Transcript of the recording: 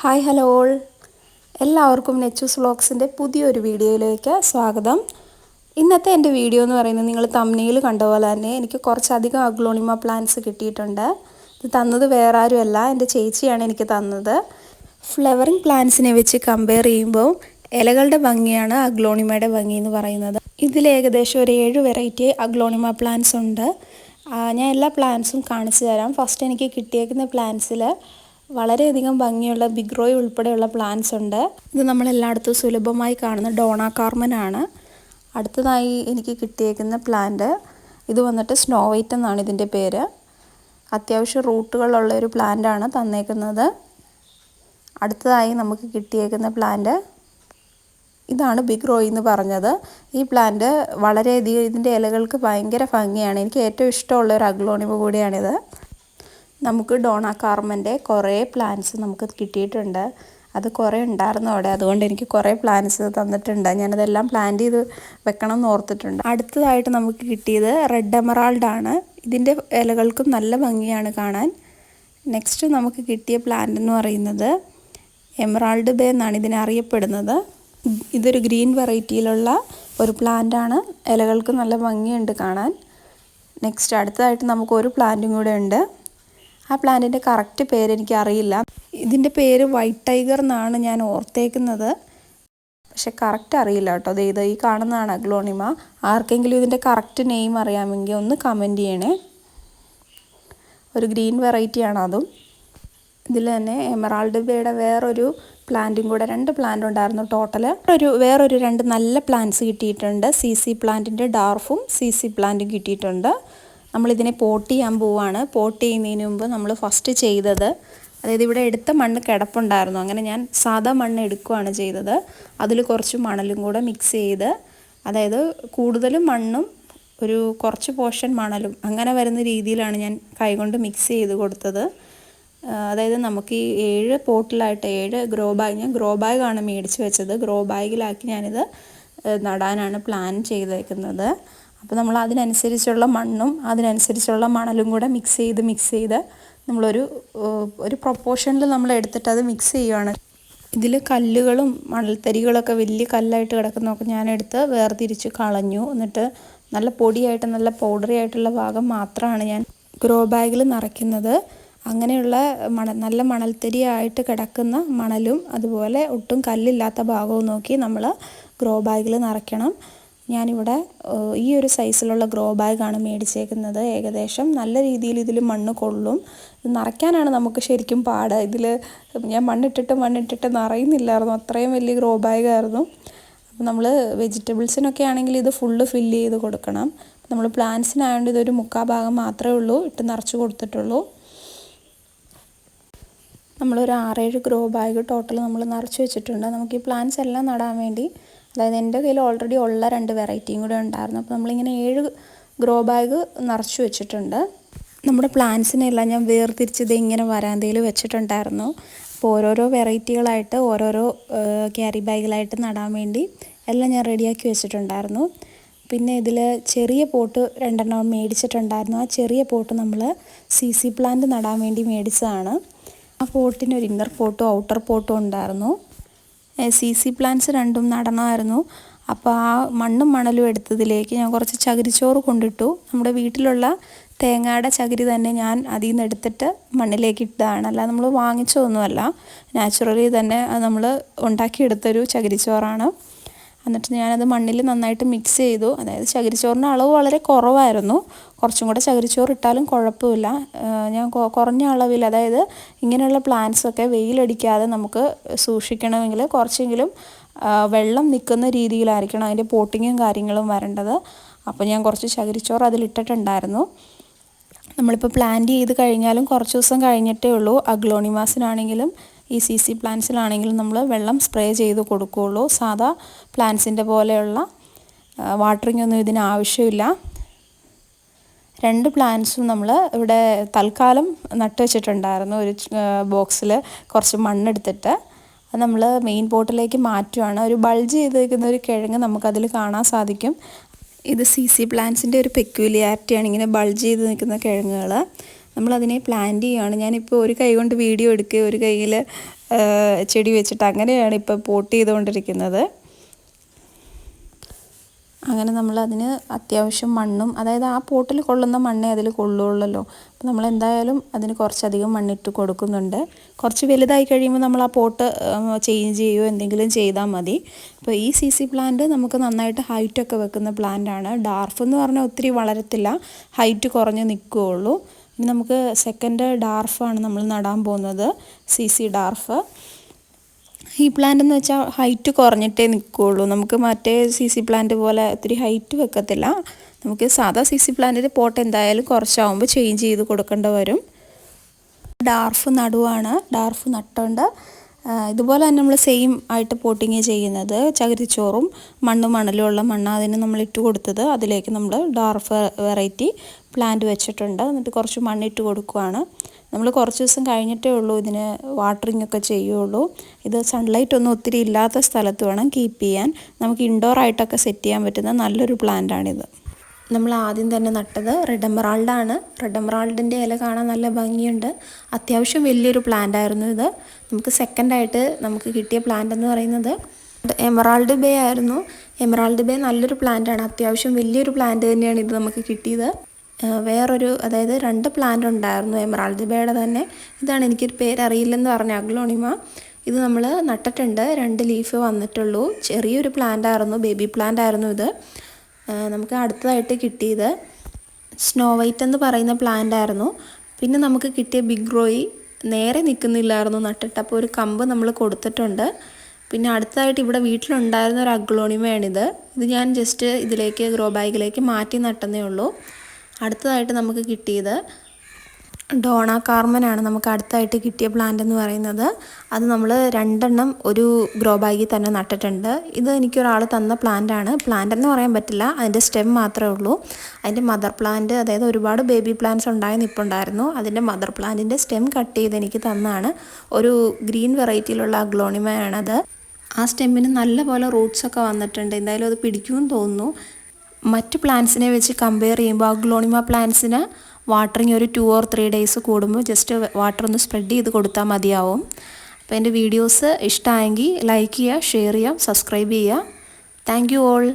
Hi hello all, എല്ലാവർക്കും നെച്ചൂസ് വ്ളോഗ്സിൻ്റെ പുതിയൊരു വീഡിയോയിലേക്ക് സ്വാഗതം. ഇന്നത്തെ എൻ്റെ വീഡിയോ എന്ന് പറയുന്നത് നിങ്ങൾ തംബ്നെയിൽ കണ്ട പോലെ തന്നെ എനിക്ക് കുറച്ചധികം അഗ്ലോണിമ പ്ലാന്റ്സ് കിട്ടിയിട്ടുണ്ട്. ഇത് തന്നത് വേറെ ആരുമല്ല, എൻ്റെ ചേച്ചിയാണ് എനിക്ക് തന്നത്. ഫ്ലവറിങ് പ്ലാന്റ്സിനെ വെച്ച് കമ്പയർ ചെയ്യുമ്പോൾ ഇലകളുടെ ഭംഗിയാണ് അഗ്ലോണിമയുടെ ഭംഗി എന്ന് പറയുന്നത്. ഇതിൽ ഏകദേശം ഒരു 7 വെറൈറ്റി അഗ്ലോണിമ പ്ലാന്റ്സ് ഉണ്ട്. ഞാൻ എല്ലാ പ്ലാന്റ്സും കാണിച്ചു തരാം. ഫസ്റ്റ് എനിക്ക് കിട്ടിയേക്കുന്ന പ്ലാന്റ്സിൽ വളരെയധികം ഭംഗിയുള്ള ബിഗ് റോയ് ഉൾപ്പെടെയുള്ള പ്ലാന്റ്സ് ഉണ്ട്. ഇത് നമ്മളെല്ലായിടത്തും സുലഭമായി കാണുന്ന ഡോണ കാർമൻ ആണ്. അടുത്തതായി എനിക്ക് കിട്ടിയേക്കുന്ന പ്ലാന്റ് ഇത് വന്നിട്ട് സ്നോ വൈറ്റ് എന്നാണ് ഇതിൻ്റെ പേര്. അത്യാവശ്യം റൂട്ടുകളുള്ള ഒരു പ്ലാന്റാണ് തന്നേക്കുന്നത്. അടുത്തതായി നമുക്ക് കിട്ടിയേക്കുന്ന പ്ലാന്റ് ഇതാണ് ബിഗ് റോയ് എന്ന് പറഞ്ഞത്. ഈ പ്ലാന്റ് വളരെയധികം ഇതിൻ്റെ ഇലകൾക്ക് ഭയങ്കര ഭംഗിയാണ്. എനിക്ക് ഏറ്റവും ഇഷ്ടമുള്ള ഒരു അഗ്ലോണിമ കൂടിയാണിത്. നമുക്ക് ഡോണ കാർമൻ്റെ കുറേ പ്ലാന്റ്സ് നമുക്ക് കിട്ടിയിട്ടുണ്ട്. അത് കുറേ ഉണ്ടായിരുന്നു അവിടെ, അതുകൊണ്ട് എനിക്ക് കുറേ പ്ലാന്റ്സ് തന്നിട്ടുണ്ട്. ഞാനതെല്ലാം പ്ലാന്റ് ചെയ്ത് വെക്കണം എന്ന് ഓർത്തിട്ടുണ്ട്. അടുത്തതായിട്ട് നമുക്ക് കിട്ടിയത് റെഡ് എമറാൾഡ് ആണ്. ഇതിൻ്റെ ഇലകൾക്കും നല്ല ഭംഗിയാണ് കാണാൻ. നെക്സ്റ്റ് നമുക്ക് കിട്ടിയ പ്ലാന്റ് എന്ന് പറയുന്നത് എമറാൾഡ് ബേ എന്നാണ് ഇതിനെ അറിയപ്പെടുന്നത്. ഇതൊരു ഗ്രീൻ വെറൈറ്റിയിലുള്ള ഒരു പ്ലാന്റാണ്. ഇലകൾക്ക് നല്ല ഭംഗിയുണ്ട് കാണാൻ. നെക്സ്റ്റ് അടുത്തതായിട്ട് നമുക്കൊരു പ്ലാന്റും കൂടെ ഉണ്ട്. ആ പ്ലാന്റിൻ്റെ കറക്റ്റ് പേര് എനിക്കറിയില്ല. ഇതിൻ്റെ പേര് വൈറ്റ് ടൈഗർ എന്നാണ് ഞാൻ ഓർത്തേക്കുന്നത്, പക്ഷെ കറക്റ്റ് അറിയില്ല കേട്ടോ. ഇത് ഈ കാണുന്നതാണ് അഗ്ലോണിമ. ആർക്കെങ്കിലും ഇതിൻ്റെ കറക്റ്റ് നെയിം അറിയാമെങ്കിൽ ഒന്ന് കമൻറ്റ് ചെയ്യണേ. ഒരു ഗ്രീൻ വെറൈറ്റിയാണ് അതും. ഇതിൽ തന്നെ എമറാൾഡ് ബേയുടെ വേറൊരു പ്ലാന്റും കൂടെ, 2 പ്ലാന്റ് ഉണ്ടായിരുന്നു ടോട്ടൽ. വേറൊരു 2 നല്ല പ്ലാന്റ്സ് കിട്ടിയിട്ടുണ്ട്. സി പ്ലാന്റിൻ്റെ ഡാർഫും സി പ്ലാന്റും കിട്ടിയിട്ടുണ്ട്. നമ്മളിതിനെ പോട്ട് ചെയ്യാൻ പോവുകയാണ്. പോട്ട് ചെയ്യുന്നതിന് മുമ്പ് നമ്മൾ ഫസ്റ്റ് ചെയ്തത്, അതായത് ഇവിടെ എടുത്ത മണ്ണ് കിടപ്പുണ്ടായിരുന്നു. അങ്ങനെ ഞാൻ സാധാ മണ്ണ് എടുക്കുകയാണ് ചെയ്തത്. അതിൽ കുറച്ച് മണലും കൂടെ മിക്സ് ചെയ്ത്, അതായത് കൂടുതലും മണ്ണും ഒരു കുറച്ച് പോർഷൻ മണലും അങ്ങനെ വരുന്ന രീതിയിലാണ് ഞാൻ കൈകൊണ്ട് മിക്സ് ചെയ്ത് കൊടുത്തത്. അതായത് നമുക്ക് ഈ 7 പോട്ടിലായിട്ട് 7 ഗ്രോ ബാഗ്, ഞാൻ ഗ്രോ ബാഗാണ് മേടിച്ച് വെച്ചത്. ഗ്രോ ബാഗിലാക്കി ഞാനിത് നടാനാണ് പ്ലാൻ ചെയ്തേക്കുന്നത്. അപ്പോൾ നമ്മൾ അതിനനുസരിച്ചുള്ള മണ്ണും അതിനനുസരിച്ചുള്ള മണലും കൂടെ മിക്സ് ചെയ്ത് നമ്മളൊരു പ്രൊപ്പോർഷനിൽ നമ്മൾ എടുത്തിട്ട് അത് മിക്സ് ചെയ്യുകയാണ്. ഇതിൽ കല്ലുകളും മണൽത്തരികളൊക്കെ വലിയ കല്ലായിട്ട് കിടക്കുന്നതൊക്കെ ഞാനെടുത്ത് വേർതിരിച്ച് കളഞ്ഞു. എന്നിട്ട് നല്ല പൊടിയായിട്ട് നല്ല പൗഡറി ആയിട്ടുള്ള ഭാഗം മാത്രമാണ് ഞാൻ ഗ്രോ ബാഗിൽ നിറയ്ക്കുന്നത്. അങ്ങനെയുള്ള നല്ല മണൽത്തരിയായിട്ട് കിടക്കുന്ന മണലും അതുപോലെ ഒട്ടും കല്ലില്ലാത്ത ഭാഗവും നോക്കി നമ്മൾ ഗ്രോ ബാഗിൽ നിറയ്ക്കണം. ഞാനിവിടെ ഈ ഒരു സൈസിലുള്ള ഗ്രോ ബാഗാണ് മേടിച്ചേക്കുന്നത്. ഏകദേശം നല്ല രീതിയിൽ ഇതിൽ മണ്ണ് കൊള്ളും. ഇത് നിറയ്ക്കാനാണ് നമുക്ക് ശരിക്കും പാട്. ഇതിൽ ഞാൻ മണ്ണിട്ടിട്ട് നിറയുന്നില്ലായിരുന്നു, അത്രയും വലിയ ഗ്രോ ബാഗായിരുന്നു. അപ്പോൾ നമ്മൾ വെജിറ്റബിൾസിനൊക്കെ ആണെങ്കിൽ ഇത് ഫുള്ള് ഫില്ല് ചെയ്ത് കൊടുക്കണം. നമ്മൾ പ്ലാന്റ്സിനായതുകൊണ്ട് ഇതൊരു 3/4 ഭാഗം മാത്രമേ ഉള്ളൂ ഇട്ട് നിറച്ച് കൊടുത്തിട്ടുള്ളൂ. നമ്മളൊരു 6-7 ഗ്രോ ബാഗ് ടോട്ടൽ നമ്മൾ നിറച്ച് വെച്ചിട്ടുണ്ട്. നമുക്ക് ഈ പ്ലാന്റ്സ് എല്ലാം നടാൻ വേണ്ടി, അതായത് എൻ്റെ കയ്യിൽ ഓൾറെഡി ഉള്ള 2 വെറൈറ്റിയും കൂടെ ഉണ്ടായിരുന്നു. അപ്പോൾ നമ്മളിങ്ങനെ 7 ഗ്രോ ബാഗ് നിറച്ച് വെച്ചിട്ടുണ്ട്. നമ്മുടെ പ്ലാന്റ്സിനെല്ലാം ഞാൻ വേർതിരിച്ചത് ഇങ്ങനെ വരാന്തയിൽ വെച്ചിട്ടുണ്ടായിരുന്നു. അപ്പോൾ ഓരോരോ വെറൈറ്റികളായിട്ട് ഓരോരോ ക്യാരി ബാഗിലായിട്ട് നടാൻ വേണ്ടി എല്ലാം ഞാൻ റെഡിയാക്കി വെച്ചിട്ടുണ്ടായിരുന്നു. പിന്നെ ഇതിൽ ചെറിയ പോട്ട് 2 മേടിച്ചിട്ടുണ്ടായിരുന്നു. ആ ചെറിയ പോട്ട് നമ്മൾ സി പ്ലാന്റ് നടാൻ വേണ്ടി മേടിച്ചതാണ്. ആ പോട്ടിന് ഒരു ഇന്നർ പോട്ടും ഔട്ടർ പോട്ടും ഉണ്ടായിരുന്നു. C plants 2 നടണമായിരുന്നു. അപ്പോൾ ആ മണ്ണും മണലും എടുത്തതിലേക്ക് ഞാൻ കുറച്ച് ചകിരിച്ചോറ് കൊണ്ടിട്ടു. നമ്മുടെ വീട്ടിലുള്ള തേങ്ങയുടെ ചകിരി തന്നെ ഞാൻ അതിൽ നിന്ന് എടുത്തിട്ട് മണ്ണിലേക്ക് ഇട്ടതാണ്. അല്ലാതെ നമ്മൾ വാങ്ങിച്ചതൊന്നുമല്ല, നാച്ചുറലി തന്നെ അത് നമ്മൾ ഉണ്ടാക്കിയെടുത്തൊരു ചകിരിച്ചോറാണ്. എന്നിട്ട് ഞാനത് മണ്ണിൽ നന്നായിട്ട് മിക്സ് ചെയ്തു. അതായത് ചകിരിച്ചോറിൻ്റെ അളവ് വളരെ കുറവായിരുന്നു. കുറച്ചും കൂടെ ചകിരിച്ചോറ് ഇട്ടാലും കുഴപ്പമില്ല. ഞാൻ കുറഞ്ഞ അളവിൽ, അതായത് ഇങ്ങനെയുള്ള പ്ലാന്റ്സൊക്കെ വെയിലടിക്കാതെ നമുക്ക് സൂക്ഷിക്കണമെങ്കിൽ കുറച്ചെങ്കിലും വെള്ളം നിൽക്കുന്ന രീതിയിലായിരിക്കണം അതിൻ്റെ പോട്ടിങ്ങും കാര്യങ്ങളും വരേണ്ടത്. അപ്പോൾ ഞാൻ കുറച്ച് ചകിരിച്ചോറ് അതിലിട്ടിട്ടുണ്ടായിരുന്നു. നമ്മളിപ്പോൾ പ്ലാന്റ് ചെയ്ത് കഴിഞ്ഞാലും കുറച്ച് ദിവസം കഴിഞ്ഞിട്ടേ ഉള്ളൂ അഗ്ലോണിമാസിനാണെങ്കിലും ഈ സി പ്ലാന്റ്സിലാണെങ്കിലും നമ്മൾ വെള്ളം സ്പ്രേ ചെയ്ത് കൊടുക്കുകയുള്ളൂ. സാധാ പ്ലാന്റ്സിൻ്റെ പോലെയുള്ള വാട്ടറിംഗ് ഒന്നും ഇതിന് ആവശ്യമില്ല. 2 പ്ലാന്റ്സും നമ്മൾ ഇവിടെ തൽക്കാലം നട്ട് വെച്ചിട്ടുണ്ടായിരുന്നു. ഒരു ബോക്സിൽ കുറച്ച് മണ്ണെടുത്തിട്ട് അത് നമ്മൾ മെയിൻ പോട്ടിലേക്ക് മാറ്റുകയാണ്. ഒരു ബൾജ് ചെയ്തിരിക്കുന്ന ഒരു കിഴങ്ങ് നമുക്കതിൽ കാണാൻ സാധിക്കും. ഇത് സി പ്ലാന്റ്സിൻ്റെ ഒരു പെക്യുലിയാരിറ്റിയാണ്, ഇങ്ങനെ ബൾജ് ചെയ്ത് നിൽക്കുന്ന കിഴങ്ങുകൾ. നമ്മളതിനെ പ്ലാന്റ് ചെയ്യുകയാണ്. ഞാനിപ്പോൾ ഒരു കൈ കൊണ്ട് വീഡിയോ എടുക്കുക, ഒരു കൈയിൽ ചെടി വെച്ചിട്ട് അങ്ങനെയാണ് ഇപ്പോൾ പോട്ട് ചെയ്തുകൊണ്ടിരിക്കുന്നത്. അങ്ങനെ നമ്മളതിന് അത്യാവശ്യം മണ്ണും, അതായത് ആ പോട്ടിൽ കൊള്ളുന്ന മണ്ണേ അതിൽ കൊള്ളുള്ളല്ലോ. അപ്പോൾ നമ്മളെന്തായാലും അതിന് കുറച്ചധികം മണ്ണിട്ട് കൊടുക്കുന്നുണ്ട്. കുറച്ച് വലുതായി കഴിയുമ്പോൾ നമ്മൾ ആ പോട്ട് ചേഞ്ച് ചെയ്യുകയോ എന്തെങ്കിലും ചെയ്താൽ മതി. അപ്പോൾ ഈ CC പ്ലാന്റ് നമുക്ക് നന്നായിട്ട് ഹൈറ്റൊക്കെ വെക്കുന്ന പ്ലാന്റാണ്. ഡാർഫ് എന്ന് പറഞ്ഞാൽ ഒത്തിരി വളരത്തില്ല, ഹൈറ്റ് കുറഞ്ഞ് നിൽക്കുകയുള്ളൂ. ഇനി നമുക്ക് സെക്കൻഡ് ഡാർഫാണ് നമ്മൾ നടാൻ പോകുന്നത്, CC ഡാർഫ്. ഈ പ്ലാന്റ് എന്ന് വെച്ചാൽ ഹൈറ്റ് കുറഞ്ഞിട്ടേ നിൽക്കുകയുള്ളൂ. നമുക്ക് മറ്റേ CC പ്ലാന്റ് പോലെ ഒത്തിരി ഹൈറ്റ് വെക്കത്തില്ല. നമുക്ക് സാധാ CC പ്ലാന്റിൻ്റെ പോട്ട് എന്തായാലും കുറച്ചാവുമ്പോൾ ചേഞ്ച് ചെയ്ത് കൊടുക്കേണ്ടി വരും. ഡാർഫ് നടുവാണ്. ഡാർഫ് നട്ടുകൊണ്ട് ഇതുപോലെ തന്നെ നമ്മൾ സെയിം ആയിട്ട് പോട്ടിങ് ചെയ്യുന്നത്. ചകിരിച്ചോറും മണ്ണും മണലുമുള്ള മണ്ണ് അതിന് നമ്മൾ ഇട്ട് കൊടുത്തത്, അതിലേക്ക് നമ്മൾ ഡാർഫ് വെറൈറ്റി പ്ലാന്റ് വെച്ചിട്ടുണ്ട്. എന്നിട്ട് കുറച്ച് മണ്ണിട്ട് കൊടുക്കുകയാണ്. നമ്മൾ കുറച്ച് ദിവസം കഴിഞ്ഞിട്ടേ ഉള്ളൂ ഇതിന് വാട്ടറിങ് ഒക്കെ ചെയ്യുള്ളൂ. ഇത് സൺലൈറ്റ് ഒന്നും ഒത്തിരി ഇല്ലാത്ത സ്ഥലത്ത് വേണം കീപ്പ് ചെയ്യാൻ. നമുക്ക് ഇൻഡോർ ആയിട്ടൊക്കെ സെറ്റ് ചെയ്യാൻ പറ്റുന്ന നല്ലൊരു പ്ലാന്റാണിത്. നമ്മൾ ആദ്യം തന്നെ നട്ടത് റെഡ് എമറാൾഡാണ്. റെഡ് എമറാൾഡിൻ്റെ ഇല കാണാൻ നല്ല ഭംഗിയുണ്ട്. അത്യാവശ്യം വലിയൊരു പ്ലാന്റ് ആയിരുന്നു ഇത്. നമുക്ക് സെക്കൻഡായിട്ട് നമുക്ക് കിട്ടിയ പ്ലാന്റ് എന്ന് പറയുന്നത് എമറാൾഡ് ബേ ആയിരുന്നു. എമറാൾഡ് ബേ നല്ലൊരു പ്ലാന്റാണ്, അത്യാവശ്യം വലിയൊരു പ്ലാന്റ് തന്നെയാണ് ഇത് നമുക്ക് കിട്ടിയത്. വേറൊരു, അതായത് 2 പ്ലാന്റ് ഉണ്ടായിരുന്നു എമറാൾഡ് ബേയുടെ തന്നെ. ഇതാണ് എനിക്കൊരു പേരറിയില്ലെന്ന് പറഞ്ഞ അഗ്ലോണിമ. ഇത് നമ്മൾ നട്ടിട്ടുണ്ട്, 2 ലീഫ് വന്നിട്ടുള്ളൂ. ചെറിയൊരു പ്ലാന്റ് ആയിരുന്നു, ബേബി പ്ലാന്റ് ആയിരുന്നു ഇത്. നമുക്ക് അടുത്തതായിട്ട് കിട്ടിയത് സ്നോ വൈറ്റ് എന്ന് പറയുന്ന പ്ലാന്റ് ആയിരുന്നു. പിന്നെ നമുക്ക് കിട്ടിയ ബിഗ് റോയി നേരെ നിൽക്കുന്നില്ലായിരുന്നു നട്ടിട്ട്, അപ്പോൾ ഒരു കമ്പ് നമ്മൾ കൊടുത്തിട്ടുണ്ട്. പിന്നെ അടുത്തതായിട്ട് ഇവിടെ വീട്ടിലുണ്ടായിരുന്ന ഒരു അഗ്ലോണിമയാണിത്. ഇത് ഞാൻ ജസ്റ്റ് ഇതിലേക്ക് ഗ്രോ ബാഗിലേക്ക് മാറ്റി നട്ടുന്നേ ഉള്ളൂ. അടുത്തതായിട്ട് നമുക്ക് കിട്ടിയത് ഡോണ കാർമനാണ്. നമുക്ക് അടുത്തായിട്ട് കിട്ടിയ പ്ലാന്റ് എന്ന് പറയുന്നത്, അത് നമ്മൾ 2 ഒരു ഗ്രോ ബാഗിൽ തന്നെ നട്ടിട്ടുണ്ട്. ഇത് എനിക്കൊരാൾ തന്ന പ്ലാന്റാണ്. പ്ലാന്റ് എന്ന് പറയാൻ പറ്റില്ല, അതിൻ്റെ സ്റ്റെം മാത്രമേ ഉള്ളൂ. അതിൻ്റെ മദർ പ്ലാന്റ്, അതായത് ഒരുപാട് ബേബി പ്ലാന്റ്സ് ഉണ്ടായി നിൽപ്പുണ്ടായിരുന്നു. അതിൻ്റെ മദർ പ്ലാന്റിൻ്റെ സ്റ്റെം കട്ട് ചെയ്ത് എനിക്ക് തന്നാണ്. ഒരു ഗ്രീൻ വെറൈറ്റിയിലുള്ള അഗ്ലോണിമയാണത്. ആ സ്റ്റെമ്മിന് നല്ല പോലെ റൂട്ട്സൊക്കെ വന്നിട്ടുണ്ട്. എന്തായാലും അത് പിടിക്കുമെന്ന് തോന്നുന്നു. മറ്റ് പ്ലാന്റ്സിനെ വെച്ച് കമ്പയർ ചെയ്യുമ്പോൾ അഗ്ലോണിമ പ്ലാന്റ്സിന് വാട്ടറിങ് ഒരു 2 or 3 ഡേയ്സ് കൂടുമ്പോൾ ജസ്റ്റ് വാട്ടർ ഒന്ന് സ്പ്രെഡ് ചെയ്ത് കൊടുത്താൽ മതിയാവും. അപ്പോൾ എൻ്റെ വീഡിയോസ് ഇഷ്ടമായെങ്കിൽ ലൈക്ക് ചെയ്യുക, ഷെയർ ചെയ്യുക, സബ്സ്ക്രൈബ് ചെയ്യുക. Thank you all.